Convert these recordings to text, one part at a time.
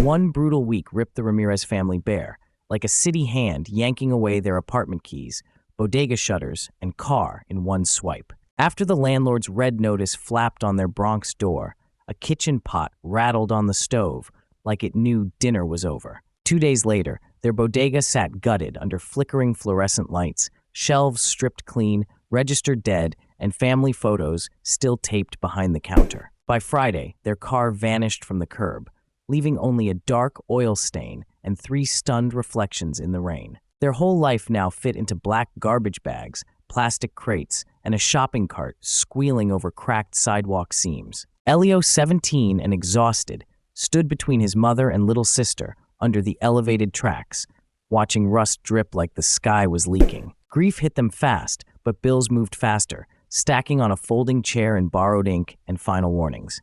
One brutal week ripped the Ramirez family bare, like a city hand yanking away their apartment keys, bodega shutters, and car in one swipe. After the landlord's red notice flapped on their Bronx door, a kitchen pot rattled on the stove like it knew dinner was over. 2 days later, their bodega sat gutted under flickering fluorescent lights, shelves stripped clean, register dead, and family photos still taped behind the counter. By Friday, their car vanished from the curb, leaving only a dark oil stain and 3 stunned reflections in the rain. Their whole life now fit into black garbage bags, plastic crates, and a shopping cart squealing over cracked sidewalk seams. Elio, 17 and exhausted, stood between his mother and little sister under the elevated tracks, watching rust drip like the sky was leaking. Grief hit them fast, but bills moved faster, stacking on a folding chair in borrowed ink and final warnings.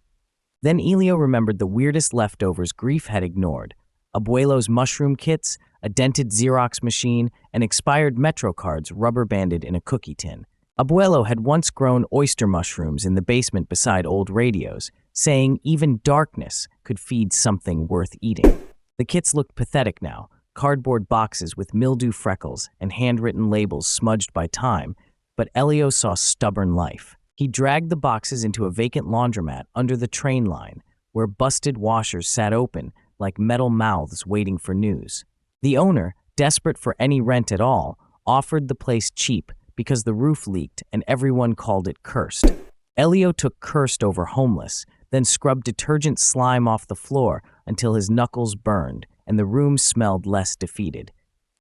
Then Elio remembered the weirdest leftovers grief had ignored: Abuelo's mushroom kits, a dented Xerox machine, and expired Metro cards rubber-banded in a cookie tin. Abuelo had once grown oyster mushrooms in the basement beside old radios, saying even darkness could feed something worth eating. The kits looked pathetic now, cardboard boxes with mildew freckles and handwritten labels smudged by time, but Elio saw stubborn life. He dragged the boxes into a vacant laundromat under the train line, where busted washers sat open like metal mouths waiting for news. The owner, desperate for any rent at all, offered the place cheap because the roof leaked and everyone called it cursed. Elio took cursed over homeless, then scrubbed detergent slime off the floor until his knuckles burned and the room smelled less defeated.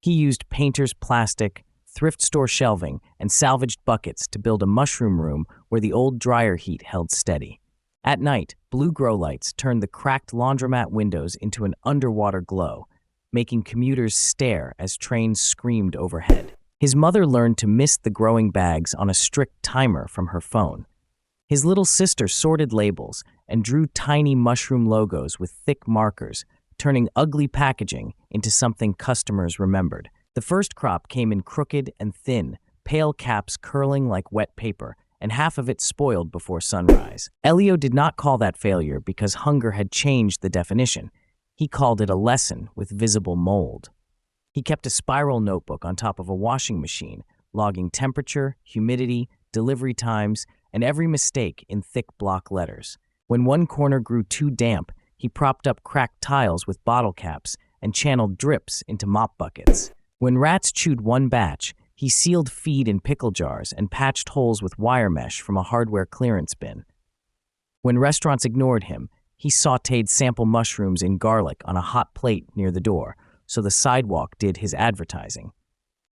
He used painter's plastic, thrift store shelving, and salvaged buckets to build a mushroom room where the old dryer heat held steady. At night, blue grow lights turned the cracked laundromat windows into an underwater glow, making commuters stare as trains screamed overhead. His mother learned to mist the growing bags on a strict timer from her phone. His little sister sorted labels and drew tiny mushroom logos with thick markers, turning ugly packaging into something customers remembered. The first crop came in crooked and thin, pale caps curling like wet paper, and half of it spoiled before sunrise. Elio did not call that failure because hunger had changed the definition. He called it a lesson with visible mold. He kept a spiral notebook on top of a washing machine, logging temperature, humidity, delivery times, and every mistake in thick block letters. When one corner grew too damp, he propped up cracked tiles with bottle caps and channeled drips into mop buckets. When rats chewed one batch, he sealed feed in pickle jars and patched holes with wire mesh from a hardware clearance bin. When restaurants ignored him, he sautéed sample mushrooms in garlic on a hot plate near the door, so the sidewalk did his advertising.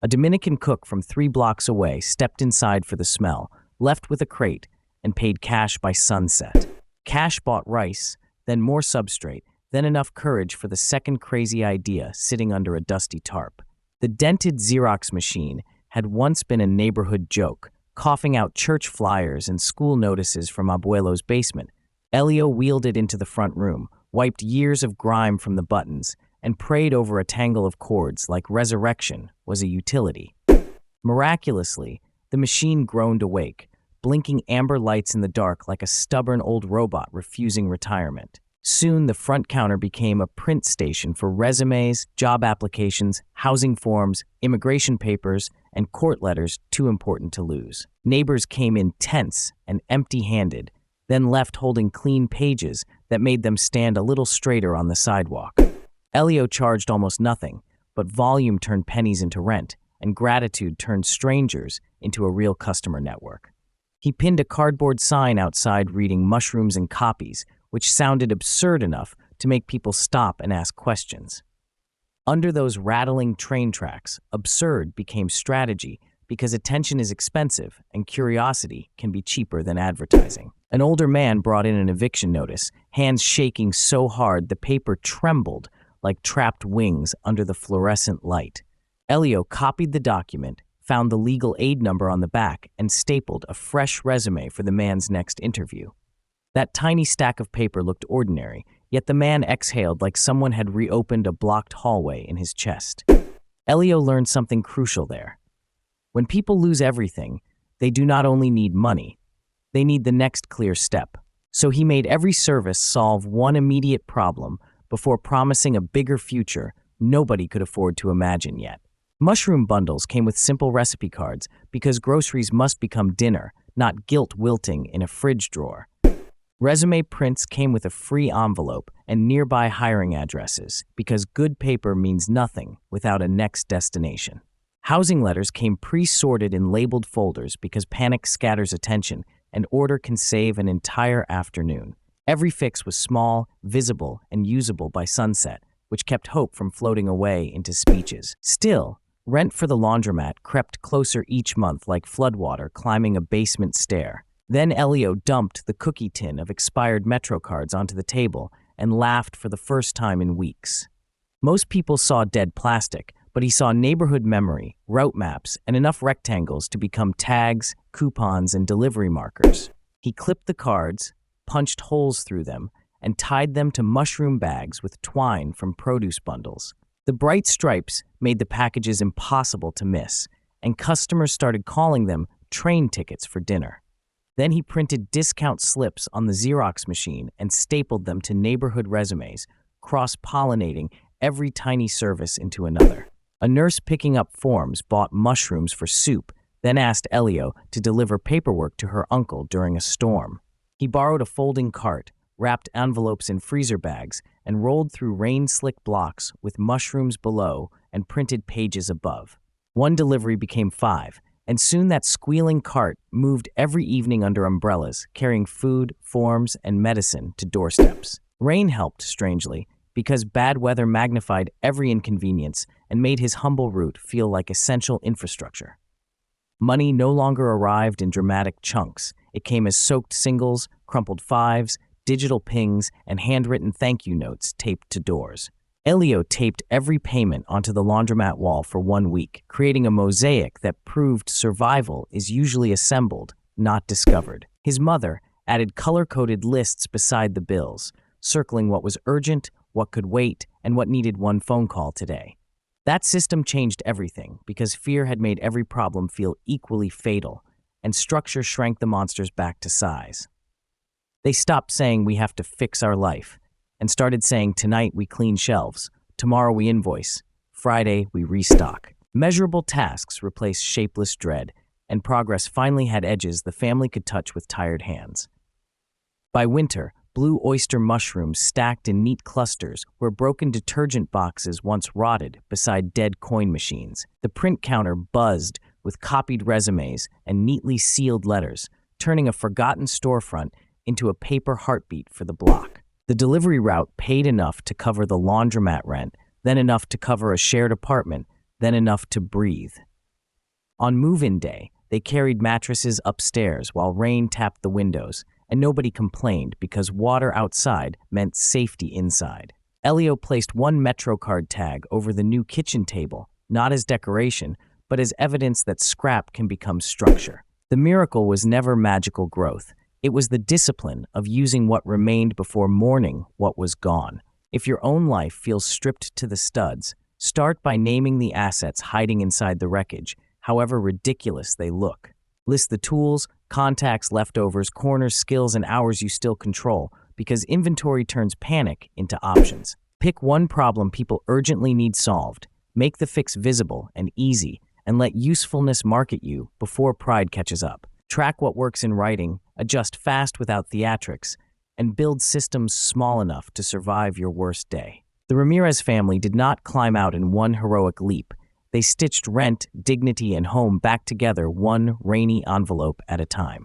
A Dominican cook from 3 blocks away stepped inside for the smell, left with a crate, and paid cash by sunset. Cash bought rice, then more substrate, then enough courage for the second crazy idea sitting under a dusty tarp. The dented Xerox machine had once been a neighborhood joke, coughing out church flyers and school notices from Abuelo's basement. Elio wheeled it into the front room, wiped years of grime from the buttons, and prayed over a tangle of cords like resurrection was a utility. Miraculously, the machine groaned awake, blinking amber lights in the dark like a stubborn old robot refusing retirement. Soon, the front counter became a print station for resumes, job applications, housing forms, immigration papers, and court letters too important to lose. Neighbors came in tense and empty-handed, then left holding clean pages that made them stand a little straighter on the sidewalk. Elio charged almost nothing, but volume turned pennies into rent, and gratitude turned strangers into a real customer network. He pinned a cardboard sign outside reading "mushrooms and copies," which sounded absurd enough to make people stop and ask questions. Under those rattling train tracks, absurd became strategy because attention is expensive and curiosity can be cheaper than advertising. An older man brought in an eviction notice, hands shaking so hard the paper trembled like trapped wings under the fluorescent light. Elio copied the document, found the legal aid number on the back, and stapled a fresh resume for the man's next interview. That tiny stack of paper looked ordinary, yet the man exhaled like someone had reopened a blocked hallway in his chest. Elio learned something crucial there. When people lose everything, they do not only need money, they need the next clear step. So he made every service solve one immediate problem before promising a bigger future nobody could afford to imagine yet. Mushroom bundles came with simple recipe cards because groceries must become dinner, not guilt wilting in a fridge drawer. Resume prints came with a free envelope and nearby hiring addresses because good paper means nothing without a next destination. Housing letters came pre-sorted in labeled folders because panic scatters attention and order can save an entire afternoon. Every fix was small, visible, and usable by sunset, which kept hope from floating away into speeches. Still, rent for the laundromat crept closer each month like floodwater climbing a basement stair. Then Elio dumped the cookie tin of expired Metro cards onto the table and laughed for the first time in weeks. Most people saw dead plastic, but he saw neighborhood memory, route maps, and enough rectangles to become tags, coupons, and delivery markers. He clipped the cards, punched holes through them, and tied them to mushroom bags with twine from produce bundles. The bright stripes made the packages impossible to miss, and customers started calling them train tickets for dinner. Then he printed discount slips on the Xerox machine and stapled them to neighborhood resumes, cross-pollinating every tiny service into another. A nurse picking up forms bought mushrooms for soup, then asked Elio to deliver paperwork to her uncle during a storm. He borrowed a folding cart, wrapped envelopes in freezer bags, and rolled through rain-slick blocks with mushrooms below and printed pages above. One delivery became 5, and soon that squealing cart moved every evening under umbrellas, carrying food, forms, and medicine to doorsteps. Rain helped, strangely, because bad weather magnified every inconvenience and made his humble route feel like essential infrastructure. Money no longer arrived in dramatic chunks. It came as soaked singles, crumpled 5s, digital pings, and handwritten thank you notes taped to doors. Elio taped every payment onto the laundromat wall for 1 week, creating a mosaic that proved survival is usually assembled, not discovered. His mother added color-coded lists beside the bills, circling what was urgent, what could wait, and what needed one phone call today. That system changed everything because fear had made every problem feel equally fatal, and structure shrank the monsters back to size. They stopped saying we have to fix our life, and started saying tonight we clean shelves, tomorrow we invoice, Friday we restock. Measurable tasks replaced shapeless dread, and progress finally had edges the family could touch with tired hands. By winter, blue oyster mushrooms stacked in neat clusters where broken detergent boxes once rotted beside dead coin machines. The print counter buzzed with copied resumes and neatly sealed letters, turning a forgotten storefront into a paper heartbeat for the block. The delivery route paid enough to cover the laundromat rent, then enough to cover a shared apartment, then enough to breathe. On move-in day, they carried mattresses upstairs while rain tapped the windows, and nobody complained because water outside meant safety inside. Elio placed one Metro card tag over the new kitchen table, not as decoration, but as evidence that scrap can become structure. The miracle was never magical growth. It was the discipline of using what remained before mourning what was gone. If your own life feels stripped to the studs, start by naming the assets hiding inside the wreckage, however ridiculous they look. List the tools, contacts, leftovers, corners, skills, and hours you still control, because inventory turns panic into options. Pick one problem people urgently need solved, make the fix visible and easy, and let usefulness market you before pride catches up. Track what works in writing, adjust fast without theatrics, and build systems small enough to survive your worst day. The Ramirez family did not climb out in one heroic leap. They stitched rent, dignity, and home back together one rainy envelope at a time.